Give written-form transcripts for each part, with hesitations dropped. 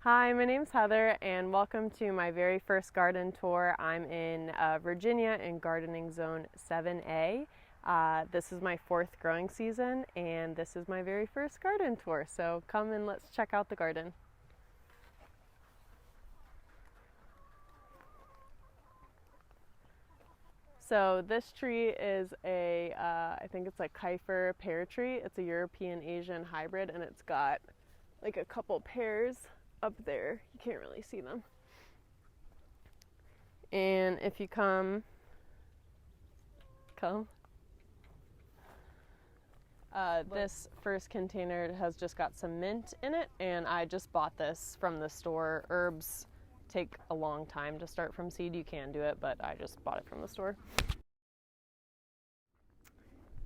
Hi, my name's Heather, and welcome to my very first garden tour. I'm in Virginia in gardening zone 7A. This is my fourth growing season, and this is my very first garden tour. So come and let's check out the garden. So this tree is I think it's a Kiefer pear tree. It's a European Asian hybrid, and it's got like a couple pears up there. You can't really see them. And if you come, this first container has just got some mint in it, and I just bought this from the store. Herbs take a long time to start from seed. You can do it, but I just bought it from the store.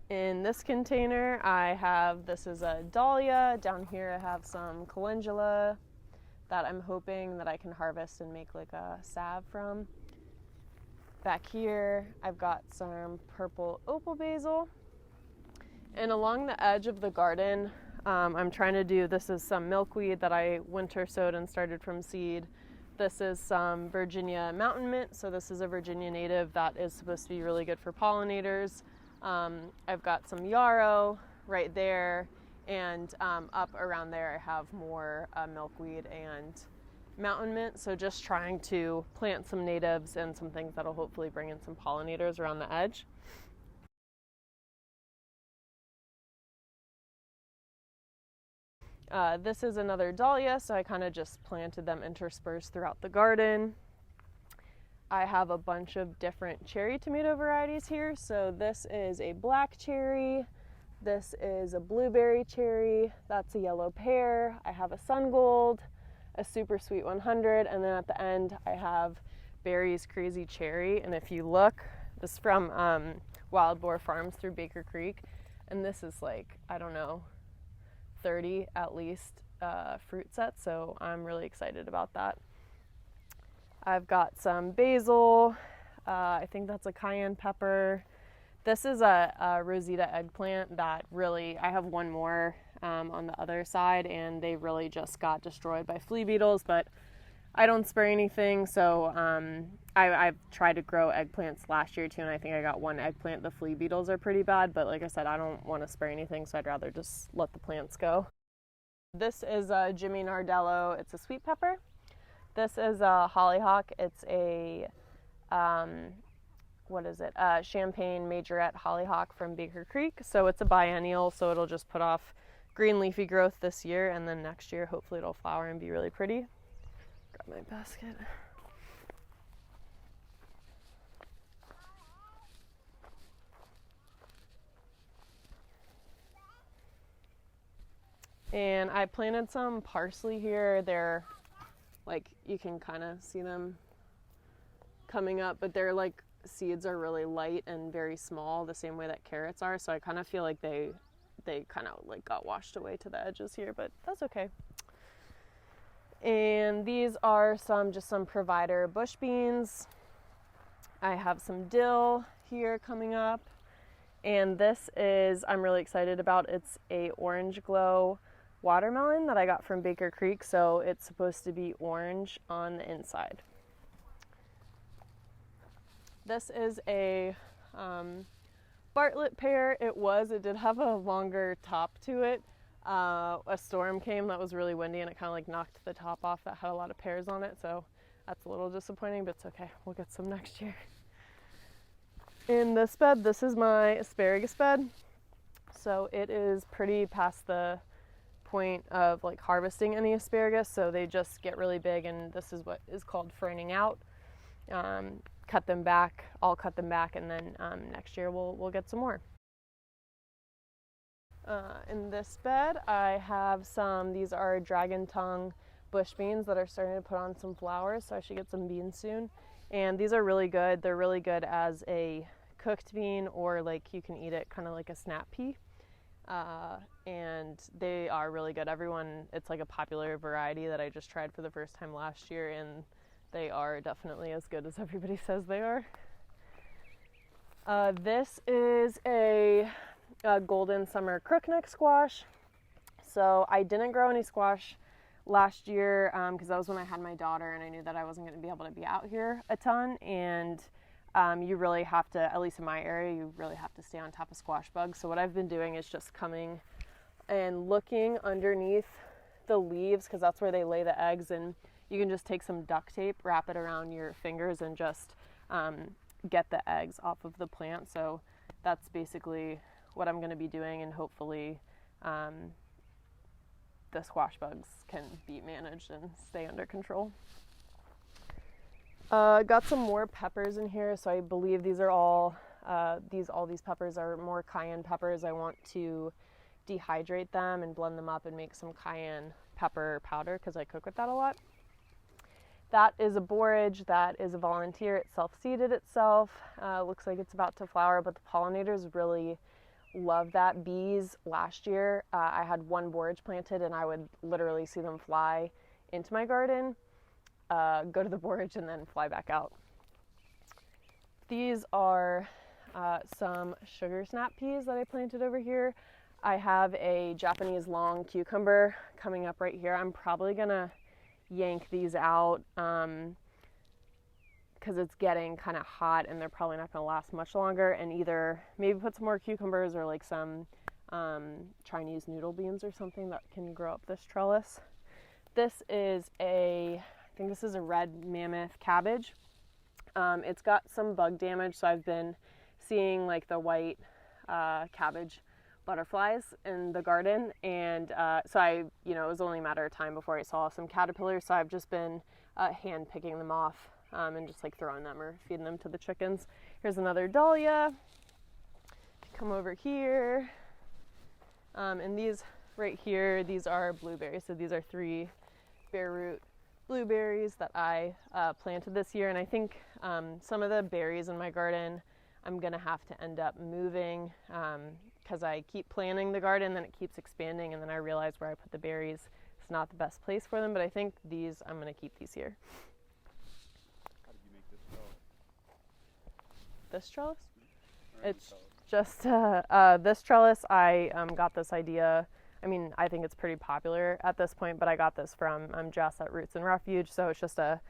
In this container, this is a dahlia. Down here I have some calendula that I'm hoping that I can harvest and make like a salve from. Back here, I've got some purple opal basil. And along the edge of the garden, I'm trying to do, this is some milkweed that I winter sowed and started from seed. This is some Virginia mountain mint. So this is a Virginia native that is supposed to be really good for pollinators. I've got some yarrow right there, and up around there I have more milkweed and mountain mint. So just trying to plant some natives and some things that'll hopefully bring in some pollinators around the edge. This is another dahlia, so I kind of just planted them interspersed throughout the garden. I have a bunch of different cherry tomato varieties here. So this is a black cherry, this is a blueberry cherry, that's a yellow pear, I have a sun gold, a super sweet 100, and then at the end I have Barry's crazy cherry. And if you look, this is from Wild Boar Farms through Baker Creek, and this is like, I don't know, 30 at least fruit sets, so I'm really excited about that. I've got some basil, I think that's a cayenne pepper. This is a Rosita eggplant that really, I have one more on the other side, and they really just got destroyed by flea beetles, but I don't spray anything, so I've tried to grow eggplants last year too, and I think I got one eggplant. The flea beetles are pretty bad, but like I said, I don't want to spray anything, so I'd rather just let the plants go. This is a Jimmy Nardello. It's a sweet pepper. This is a hollyhock. It's a, champagne majorette hollyhock from Baker Creek. So it's a biennial, so it'll just put off green leafy growth this year, and then next year hopefully it'll flower and be really pretty. Grab my basket. And I planted some parsley here. They're like, you can kind of see them coming up, but they're like, seeds are really light and very small, the same way that carrots are. So I kind of feel like they kind of like got washed away to the edges here, but that's okay. And these are just some Provider bush beans. I have some dill here coming up. And this is, I'm really excited about, it's a Orange Glow watermelon that I got from Baker Creek, so it's supposed to be orange on the inside. This is a Bartlett pear. It did have a longer top to it. A storm came that was really windy, and it kind of like knocked the top off that had a lot of pears on it, so that's a little disappointing, but it's okay. We'll get some next year. In this bed, this is my asparagus bed. So it is pretty past the point of like harvesting any asparagus, so they just get really big, and this is what is called freining out. Cut them back, I'll cut them back, and then next year we'll get some more. In this bed I have these are dragon tongue bush beans that are starting to put on some flowers, so I should get some beans soon. And these are really good. They're really good as a cooked bean, or like you can eat it kind of like a snap pea. And they are really good. It's like a popular variety that I just tried for the first time last year, and they are definitely as good as everybody says they are. This is a golden summer crookneck squash. So I didn't grow any squash last year because that was when I had my daughter and I knew that I wasn't going to be able to be out here a ton. And you really have to, at least in my area, you really have to stay on top of squash bugs. So what I've been doing is just coming and looking underneath the leaves, because that's where they lay the eggs, and you can just take some duct tape, wrap it around your fingers, and just get the eggs off of the plant. So that's basically what I'm going to be doing, and hopefully the squash bugs can be managed and stay under control. Got some more peppers in here, so I believe these are all these peppers are more cayenne peppers. I want to dehydrate them and blend them up and make some cayenne pepper powder because I cook with that a lot. That is a borage. That is a volunteer. It self-seeded itself. Looks like it's about to flower, but the pollinators really love that. Bees last year, I had one borage planted and I would literally see them fly into my garden, go to the borage, and then fly back out. These are some sugar snap peas that I planted over here. I have a Japanese long cucumber coming up right here. I'm probably gonna yank these out because it's getting kind of hot and they're probably not gonna last much longer, and either maybe put some more cucumbers or like some Chinese noodle beans or something that can grow up this trellis. This is I think this is a red mammoth cabbage. It's got some bug damage, so I've been seeing like the white cabbage butterflies in the garden, and so it was only a matter of time before I saw some caterpillars, so I've just been hand picking them off and just like throwing them or feeding them to the chickens. Here's another dahlia. Come over here, and these right here, these are blueberries. So these are 3 bare root blueberries that I planted this year, and I think some of the berries in my garden I'm gonna have to end up moving because I keep planting the garden, then it keeps expanding, and then I realize where I put the berries is not the best place for them, but I think I'm going to keep these here. How did you make this trellis? This trellis? It's just, this trellis, I got this idea. I mean, I think it's pretty popular at this point, but I got this from Jess at Roots and Refuge, so it's just a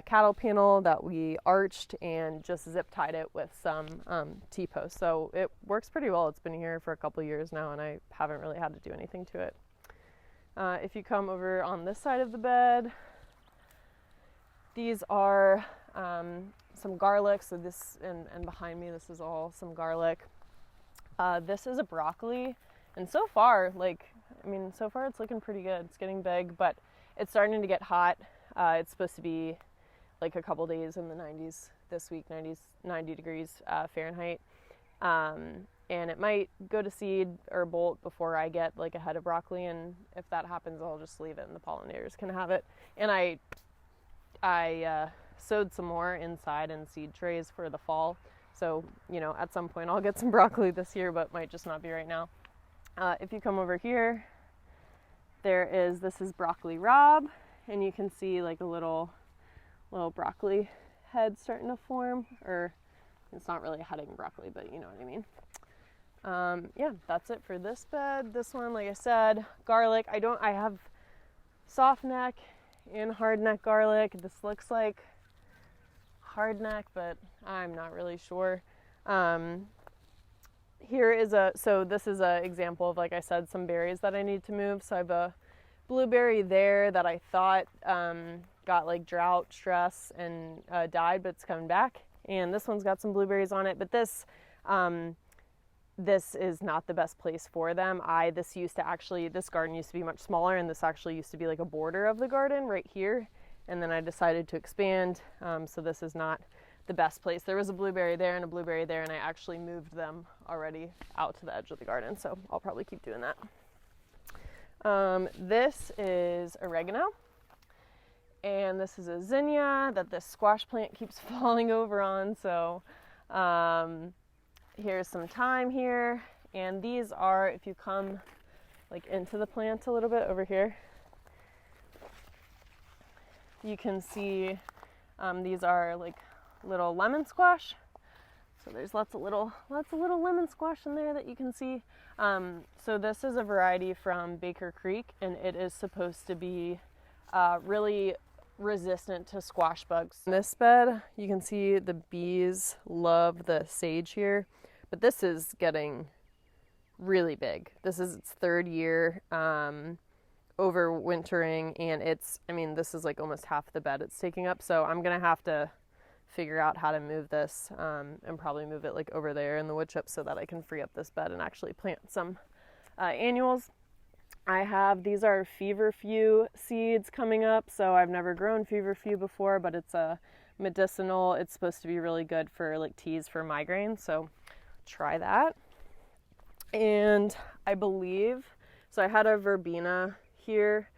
cattle panel that we arched and just zip tied it with some T-posts. So it works pretty well. It's been here for a couple years now and I haven't really had to do anything to it. If you come over on this side of the bed, these are some garlic. So this, and behind me, this is all some garlic. This is a broccoli, and so far it's looking pretty good. It's getting big, but it's starting to get hot. It's supposed to be like a couple days in the 90s this week, 90 degrees Fahrenheit. And it might go to seed or bolt before I get like a head of broccoli. And if that happens, I'll just leave it and the pollinators can have it. And I sowed some more inside in seed trays for the fall. So, at some point I'll get some broccoli this year, but might just not be right now. If you come over here, this is broccoli rabe. And you can see like a little broccoli head starting to form, or it's not really heading broccoli, but you know what I mean. Yeah, that's it for this bed. This one, like I said, garlic. I have soft neck and hard neck garlic. This looks like hard neck, but I'm not really sure. This is an example of, like I said, some berries that I need to move. So I have a blueberry there that I thought got like drought stress and died, but it's coming back. And this one's got some blueberries on it, but this is not the best place for them. This garden used to be much smaller, and this actually used to be like a border of the garden right here. And then I decided to expand, so this is not the best place. There was a blueberry there and a blueberry there, and I actually moved them already out to the edge of the garden, so I'll probably keep doing that. This is oregano, and this is a zinnia that this squash plant keeps falling over on. So here's some thyme here, and these are, if you come like into the plant a little bit over here, you can see these are like little lemon squash. So there's lots of little lemon squash in there that you can see. So this is a variety from Baker Creek, and it is supposed to be really resistant to squash bugs. In this bed, you can see the bees love the sage here, but this is getting really big. This is its third year overwintering, and this is like almost half the bed it's taking up, so I'm gonna have to figure out how to move this and probably move it like over there in the wood chip so that I can free up this bed and actually plant some annuals. These are feverfew seeds coming up, so I've never grown feverfew before, but it's a medicinal. It's supposed to be really good for like teas for migraine, so try that. And I had a verbena here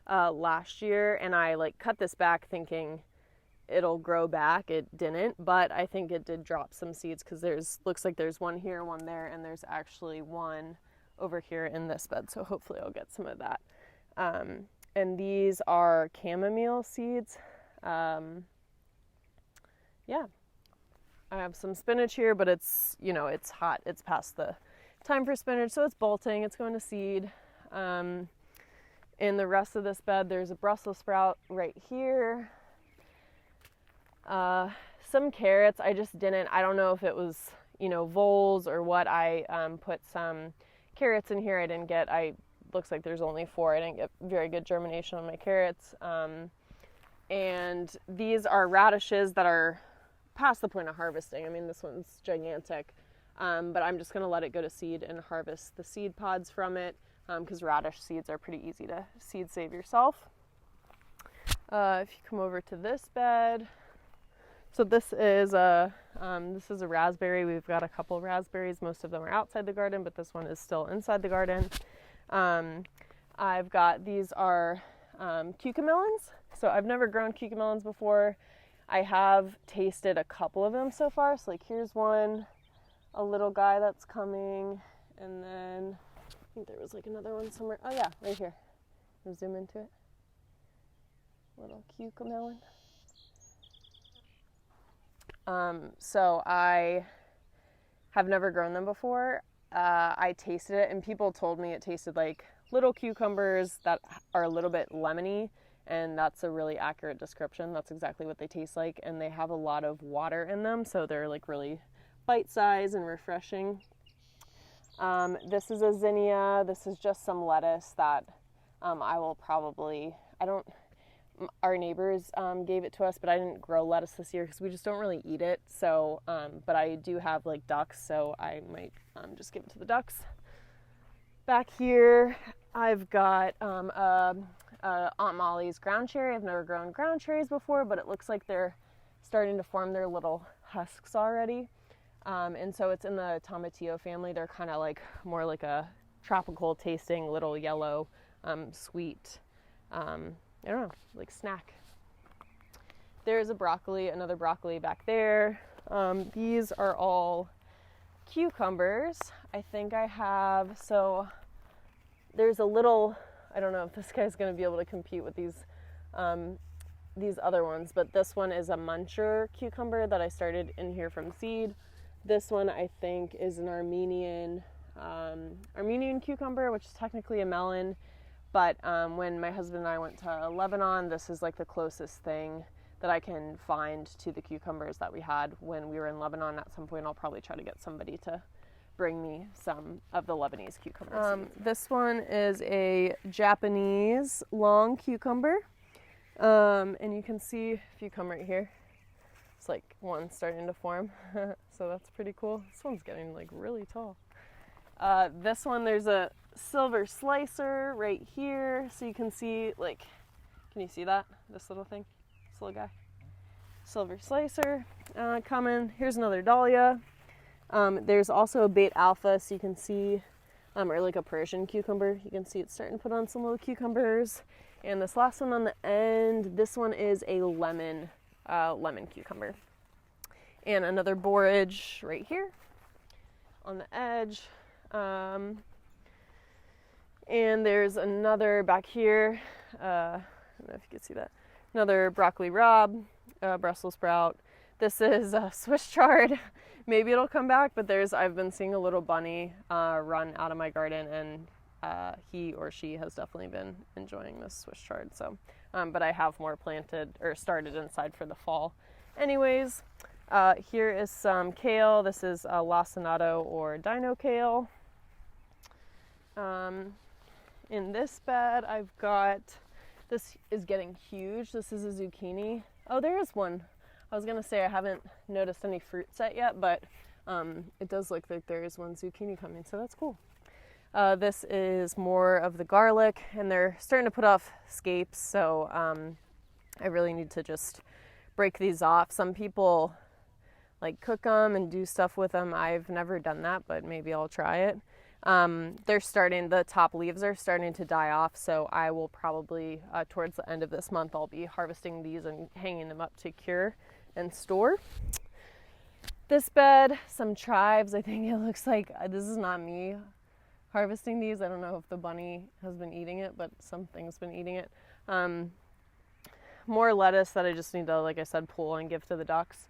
last year, and I like cut this back thinking it'll grow back. It didn't, but I think it did drop some seeds because looks like there's one here, one there, and there's actually one over here in this bed, so hopefully I'll get some of that. And these are chamomile seeds. Yeah, I have some spinach here, but it's hot. It's past the time for spinach, so it's bolting. It's going to seed. In the rest of this bed, there's a Brussels sprout right here. Some carrots. I don't know if it was, voles or what. I put some carrots in here. Looks like there's only 4. I didn't get very good germination on my carrots. And these are radishes that are past the point of harvesting. I mean, this one's gigantic. But I'm just going to let it go to seed and harvest the seed pods from it, because radish seeds are pretty easy to seed save yourself. If you come over to this bed, so this is a raspberry. We've got a couple raspberries. Most of them are outside the garden, but this one is still inside the garden. These are cucamelons. So I've never grown cucamelons before. I have tasted a couple of them so far. So like here's one, a little guy that's coming, and then I think there was like another one somewhere. Oh yeah, right here. I'll zoom into it. Little cucamelon. So I have never grown them before. I tasted it, and people told me it tasted like little cucumbers that are a little bit lemony, and that's a really accurate description. That's exactly what they taste like, and they have a lot of water in them, so they're like really bite-sized and refreshing. This is a zinnia. This is just some lettuce that our neighbors gave it to us, but I didn't grow lettuce this year because we just don't really eat it. So, but I do have like ducks, so I might just give it to the ducks. Back here, I've got Aunt Molly's ground cherry. I've never grown ground cherries before, but it looks like they're starting to form their little husks already. And so it's in the tomatillo family. They're kind of like more like a tropical tasting little yellow, sweet, I don't know, like snack. There's another broccoli back there. These are all cucumbers. I think there's a little, I don't know if this guy's going to be able to compete with these other ones, but this one is a muncher cucumber that I started in here from seed. This one I think is an Armenian cucumber, which is technically a melon. But when my husband and I went to Lebanon, this is like the closest thing that I can find to the cucumbers that we had when we were in Lebanon. At some point, I'll probably try to get somebody to bring me some of the Lebanese cucumbers. This one is a Japanese long cucumber. And you can see, if you come right here, it's like one starting to form. So that's pretty cool. This one's getting like really tall. This one, there's a silver slicer right here. So you can see, like, can you see that? This little thing? This little guy? Silver slicer coming. Here's another dahlia. There's also a bait alpha, so you can see, or like a Persian cucumber. You can see it's starting to put on some little cucumbers. And this last one on the end, this one is a lemon cucumber. And another borage right here on the edge. And there's another back here. I don't know if you can see that. Another broccoli rabe, Brussels sprout. This is Swiss chard. Maybe it'll come back, but I've been seeing a little bunny run out of my garden, and he or she has definitely been enjoying this Swiss chard. So but I have more planted or started inside for the fall. Anyways, here is some kale. This is lacinato or dino kale. In this bed, I've got, this is getting huge. This is a zucchini. Oh, there is one. I was gonna say I haven't noticed any fruit set yet, but it does look like there is one zucchini coming, so that's cool. This is more of the garlic, and they're starting to put off scapes, so I really need to just break these off. Some people like cook them and do stuff with them. I've never done that, but maybe I'll try it. The top leaves are starting to die off, so I will probably, towards the end of this month, I'll be harvesting these and hanging them up to cure and store. This bed, some chives. I think it looks like, this is not me harvesting these. I don't know if the bunny has been eating it, but something's been eating it. More lettuce that I just need to, like I said, pull and give to the ducks.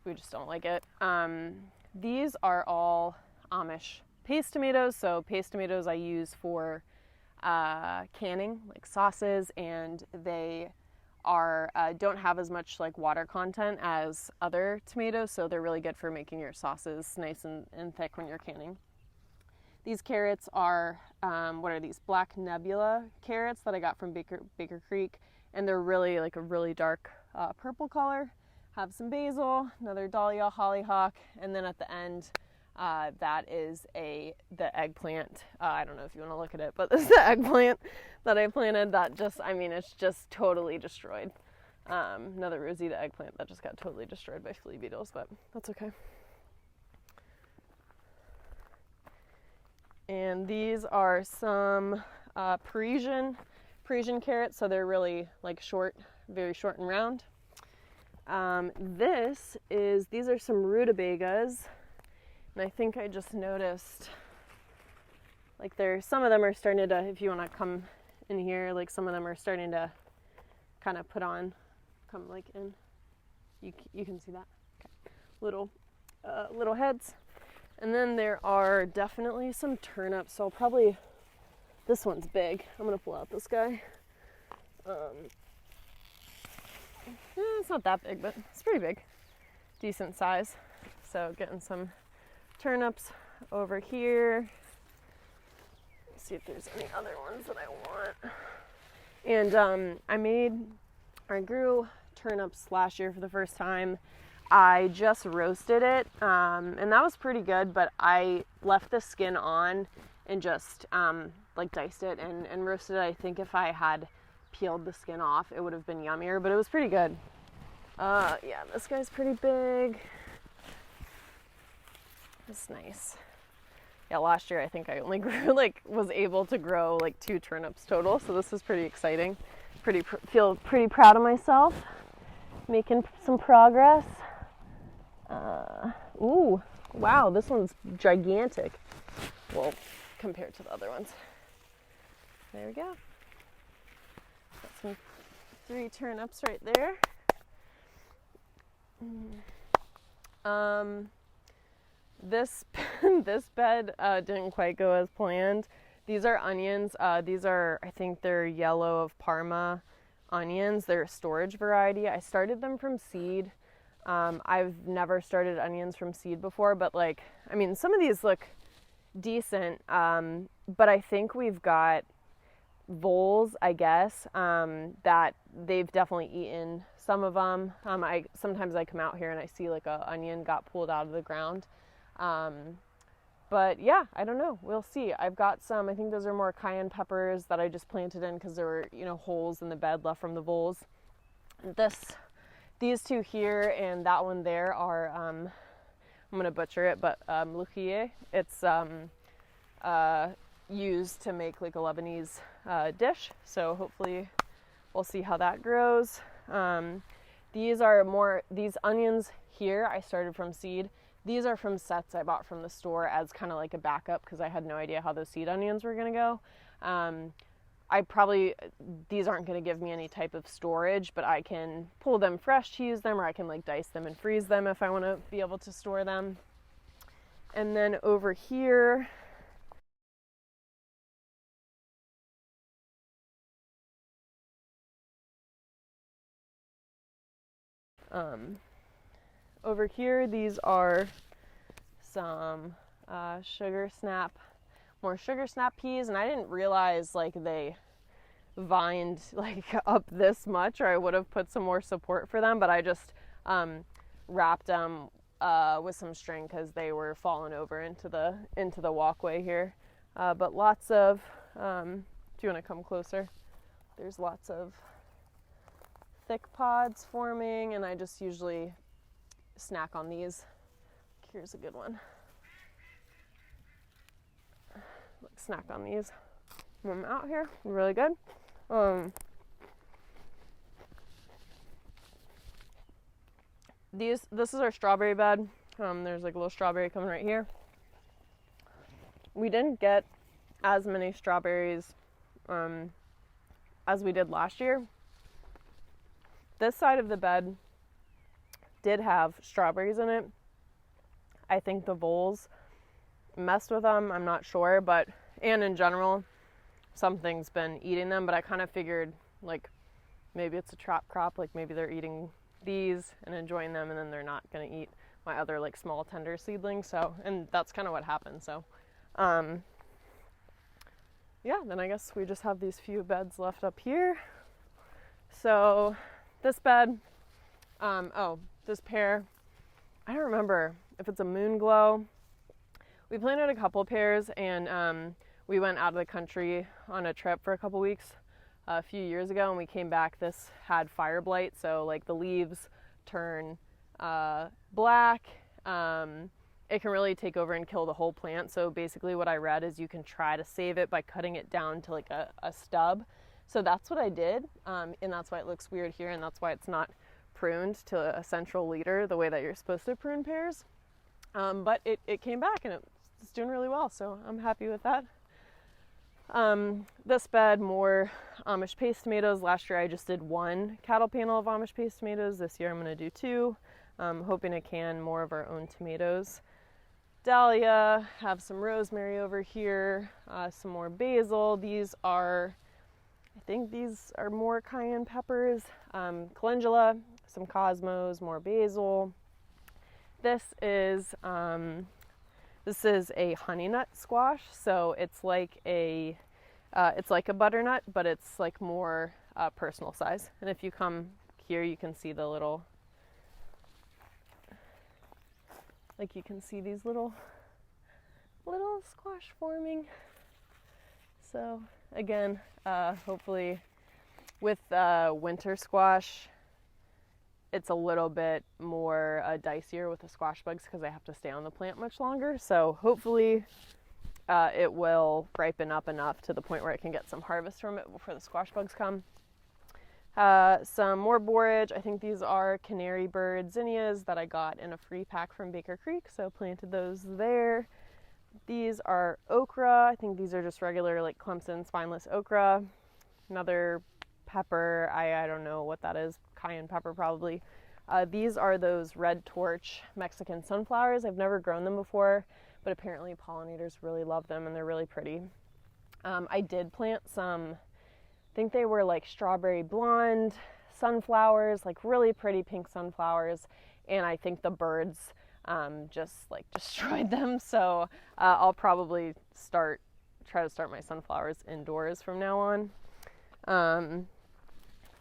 We just don't like it. These are all Amish paste tomatoes. So paste tomatoes I use for canning, like sauces, and they are don't have as much like water content as other tomatoes, so they're really good for making your sauces nice and thick when you're canning. These carrots are, what are these? Black Nebula carrots that I got from Baker Creek, and they're really like a really dark purple color. Have some basil, another dahlia, hollyhock, and then at the end, that is the eggplant. I don't know if you want to look at it, but this is the eggplant that I planted that just, I mean, it's just totally destroyed. Another Rosita eggplant that just got totally destroyed by flea beetles, but that's okay. And these are some Parisian carrots, so they're really like short, very short and round. These are some rutabagas, and I think I just noticed, like some of them are starting to, if you want to come in here, like some of them are starting to kind of come like in, you can see that, okay. Little heads. And then there are definitely some turnips, so I'll probably, this one's big, I'm gonna pull out this guy. It's not that big, but it's pretty big. Decent size. So getting some turnips over here. Let's see if there's any other ones that I want. And I grew turnips last year for the first time. I just roasted it, and that was pretty good, but I left the skin on and just like diced it and roasted it. I think if I had peeled the skin off, it would have been yummier, but it was pretty good. Yeah, this guy's pretty big. That's nice. Yeah, last year I think I only grew was able to grow 2 turnips total, so this is pretty exciting. Feel pretty proud of myself, making some progress. Ooh, wow, this one's gigantic. Well, compared to the other ones. There we go. Got some 3 turnips right there. This bed didn't quite go as planned. These are onions. These are, I think they're yellow of Parma onions. They're a storage variety. I started them from seed. I've never started onions from seed before, but some of these look decent. But I think we've got voles, I guess, that they've definitely eaten some of them. Sometimes I come out here and I see a onion got pulled out of the ground. But yeah, I don't know. We'll see. I've got some, I think those are more cayenne peppers that I just planted in because there were, holes in the bed left from the voles. These 2 here and that one there are, I'm going to butcher it, but mloukhie. It's used to make a Lebanese dish. So hopefully we'll see how that grows. These onions here I started from seed. These are from sets I bought from the store as kind of like a backup because I had no idea how those seed onions were going to go. These aren't going to give me any type of storage, but I can pull them fresh to use them, or I can dice them and freeze them if I want to be able to store them. And then over here, Over here, these are some more sugar snap peas, and I didn't realize like they vined like up this much, or I would have put some more support for them, but I just wrapped them with some string because they were falling over into the walkway here. But lots of, do you want to come closer? There's lots of thick pods forming, and I just usually snack on these. Here's a good one. Snack on these when I'm out here. Really good. This is our strawberry bed. There's like a little strawberry coming right here. We didn't get as many strawberries as we did last year. This side of the bed did have strawberries in it. I think the voles messed with them, I'm not sure, and in general, something's been eating them, but I kind of figured like maybe it's a trap crop, like maybe they're eating these and enjoying them, and then they're not going to eat my other like small tender seedlings. So, and that's kind of what happened. So, yeah, then I guess we just have these few beds left up here. So this bed, this pear, I don't remember if it's a moon glow. We planted a couple pairs, and we went out of the country on a trip for a couple weeks a few years ago, and we came back. This had fire blight, so like the leaves turn black. It can really take over and kill the whole plant. So basically what I read is you can try to save it by cutting it down to like a stub. So that's what I did, and that's why it looks weird here, and that's why it's not pruned to a central leader the way that you're supposed to prune pears. But it came back, and it's doing really well, so I'm happy with that. This bed, more Amish paste tomatoes. Last year I just did one cattle panel of Amish paste tomatoes. This year I'm going to do two. Hoping to can more of our own tomatoes. Dahlia, have some rosemary over here, some more basil. I think these are more cayenne peppers. Calendula, some cosmos, more basil. This is a honey nut squash, so it's like a butternut, but it's like more personal size. And if you come here, you can see the little, like you can see these little squash forming. So again, hopefully with winter squash, it's a little bit more dicier with the squash bugs because they have to stay on the plant much longer. So hopefully it will ripen up enough to the point where I can get some harvest from it before the squash bugs come. Some more borage. I think these are canary bird zinnias that I got in a free pack from Baker Creek, so planted those there. These are okra. I think these are just regular like Clemson spineless okra. Another pepper, I don't know what that is, cayenne pepper probably. These are those red torch Mexican sunflowers. I've never grown them before, but apparently pollinators really love them and they're really pretty. I did plant some, I think they were like strawberry blonde sunflowers, like really pretty pink sunflowers, and I think the birds just like destroyed them. So I'll probably try to start my sunflowers indoors from now on.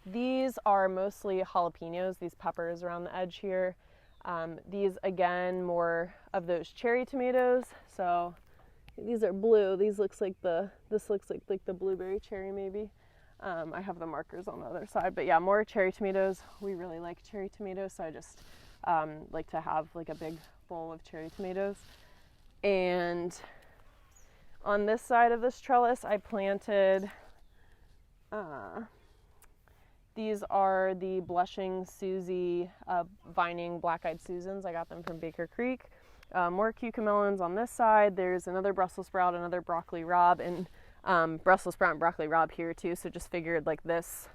These are mostly jalapenos, these peppers around the edge here. These, again, more of those cherry tomatoes. So these are blue. This looks like the blueberry cherry maybe. I have the markers on the other side, but yeah, more cherry tomatoes. We really like cherry tomatoes, so I just like to have like a big bowl of cherry tomatoes. And on this side of this trellis, I planted these are the Blushing Susie vining black-eyed Susans. I got them from Baker Creek. More cucamelons on this side. There's another Brussels sprout, another broccoli rabe, and Brussels sprout and broccoli rabe here too. So just figured like this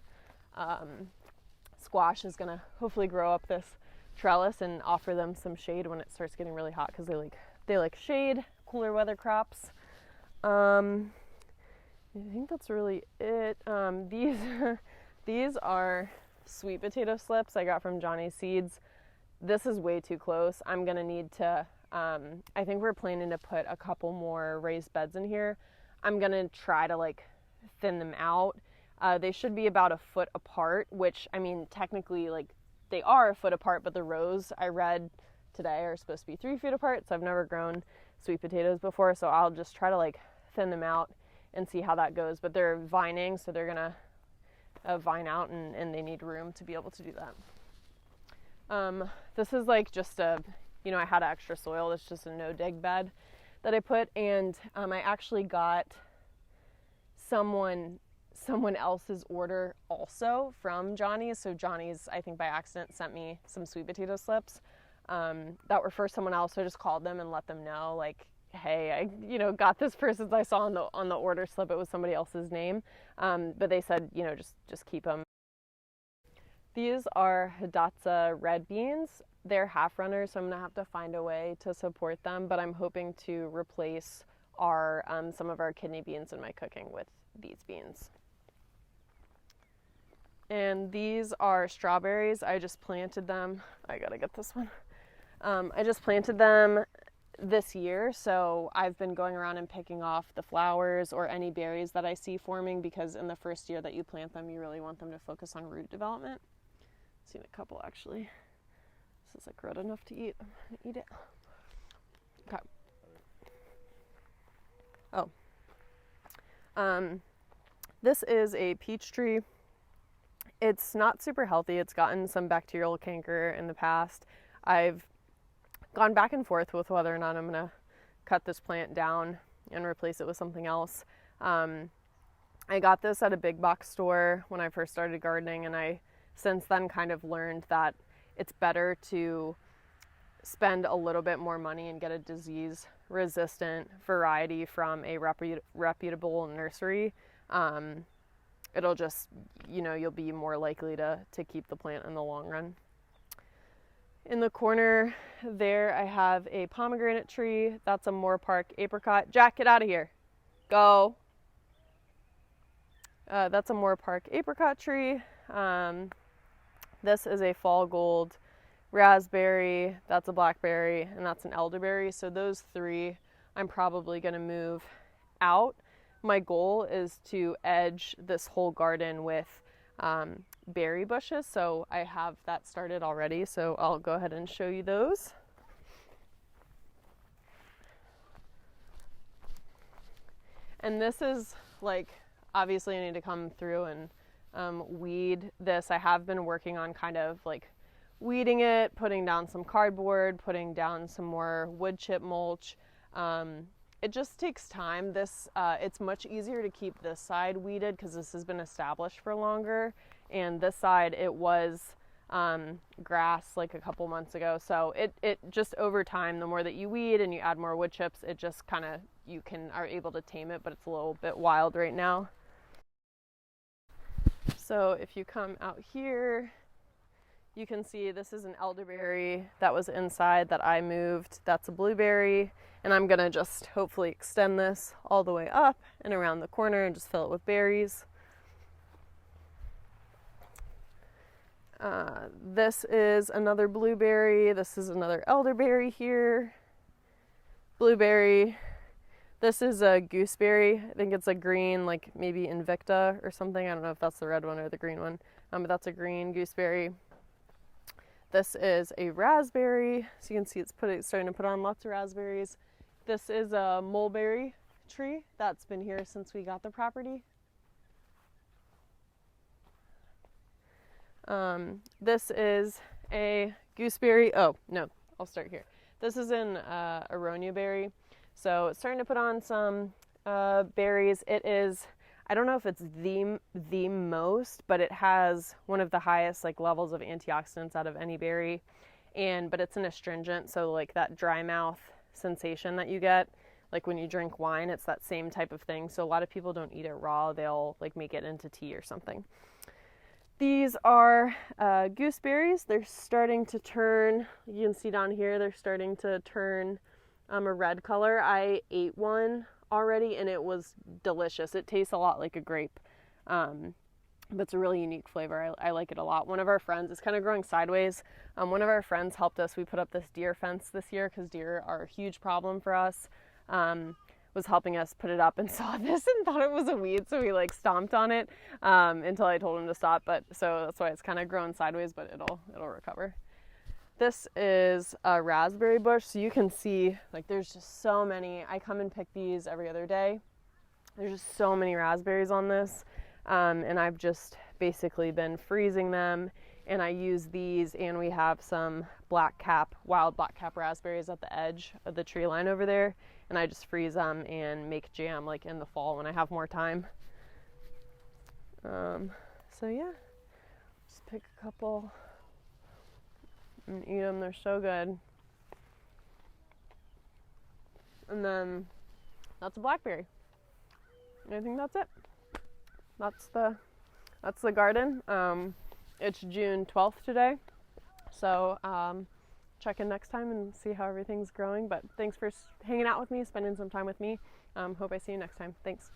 squash is gonna hopefully grow up this trellis and offer them some shade when it starts getting really hot, because they like shade, cooler weather crops. I think that's really it. These are sweet potato slips I got from Johnny's Seeds. This is way too close. I'm gonna need to, I think we're planning to put a couple more raised beds in here. I'm gonna try to like thin them out. They should be about a foot apart, which, I mean, technically like they are a foot apart, but the rows I read today are supposed to be 3 feet apart. So I've never grown sweet potatoes before, so I'll just try to like thin them out and see how that goes. But they're vining, so they're gonna vine out, and they need room to be able to do that. This is like just a, you know, I had extra soil. It's just a no dig bed that I put, and I actually got someone else's order also from Johnny's. So Johnny's, I think by accident, sent me some sweet potato slips that were for someone else. So I just called them and let them know, like, hey, I got this person's. I saw on the order slip it was somebody else's name, but they said, just keep them. These are Hidatsa red beans. They're half runners, so I'm gonna have to find a way to support them, but I'm hoping to replace some of our kidney beans in my cooking with these beans. And these are strawberries. I just planted them. I gotta get this one. I just planted them this year, so I've been going around and picking off the flowers or any berries that I see forming, because in the first year that you plant them, you really want them to focus on root development. I've seen a couple actually. This is like red enough to eat. I'm gonna eat it. Okay. This is a peach tree. It's not super healthy. It's gotten some bacterial canker in the past. I've gone back and forth with whether or not I'm gonna cut this plant down and replace it with something else. I got this at a big box store when I first started gardening, and I since then kind of learned that it's better to spend a little bit more money and get a disease resistant variety from a reputable nursery. It'll just, you'll be more likely to keep the plant in the long run. In the corner there, I have a pomegranate tree. That's a Moore Park apricot. Jack, get out of here. Go. That's a Moore Park apricot tree. This is a fall gold raspberry. That's a blackberry, and that's an elderberry. So those three I'm probably going to move out. My goal is to edge this whole garden with berry bushes, so I have that started already, so I'll go ahead and show you those. And this is like, obviously I need to come through and weed this. I have been working on kind of like weeding it, putting down some cardboard, putting down some more wood chip mulch. It just takes time. It's much easier to keep this side weeded because this has been established for longer, and this side it was grass like a couple months ago. So it just over time, the more that you weed and you add more wood chips, it just kind of are able to tame it, but it's a little bit wild right now. So if you come out here, you can see this is an elderberry that was inside that I moved. That's a blueberry, and I'm gonna just hopefully extend this all the way up and around the corner and just fill it with berries. This is another blueberry. This is another elderberry here. Blueberry. This is a gooseberry. I think it's a green, like maybe Invicta or something. I don't know if that's the red one or the green one, but that's a green gooseberry. This is a raspberry. So you can see it's starting to put on lots of raspberries. This is a mulberry tree that's been here since we got the property. This is a gooseberry. Oh, no, I'll start here. This is an aronia berry. So it's starting to put on some berries. It is, I don't know if it's the most, but it has one of the highest like levels of antioxidants out of any berry. But it's an astringent, so like that dry mouth sensation that you get, like when you drink wine, it's that same type of thing. So a lot of people don't eat it raw. They'll like make it into tea or something. These are gooseberries. They're starting to turn, you can see down here, they're starting to turn a red color. I ate one already and it was delicious. It tastes a lot like a grape. but it's a really unique flavor. I like it a lot. One of our friends, it's kind of growing sideways. One of our friends helped us. We put up this deer fence this year because deer are a huge problem for us. Was helping us put it up and saw this and thought it was a weed, so we like stomped on it until I told him to stop. But so that's why it's kind of growing sideways, but it'll recover. This is a raspberry bush, so you can see like there's just so many. I come and pick these every other day. There's just so many raspberries on this, and I've just basically been freezing them. And I use these, and we have some wild black cap raspberries at the edge of the tree line over there. And I just freeze them and make jam like in the fall when I have more time. So yeah, just pick a couple and eat them. They're so good. And then that's a blackberry. And I think that's it. That's the garden. It's June 12th today. So check in next time and see how everything's growing. But thanks for hanging out with me, spending some time with me. Hope I see you next time. Thanks.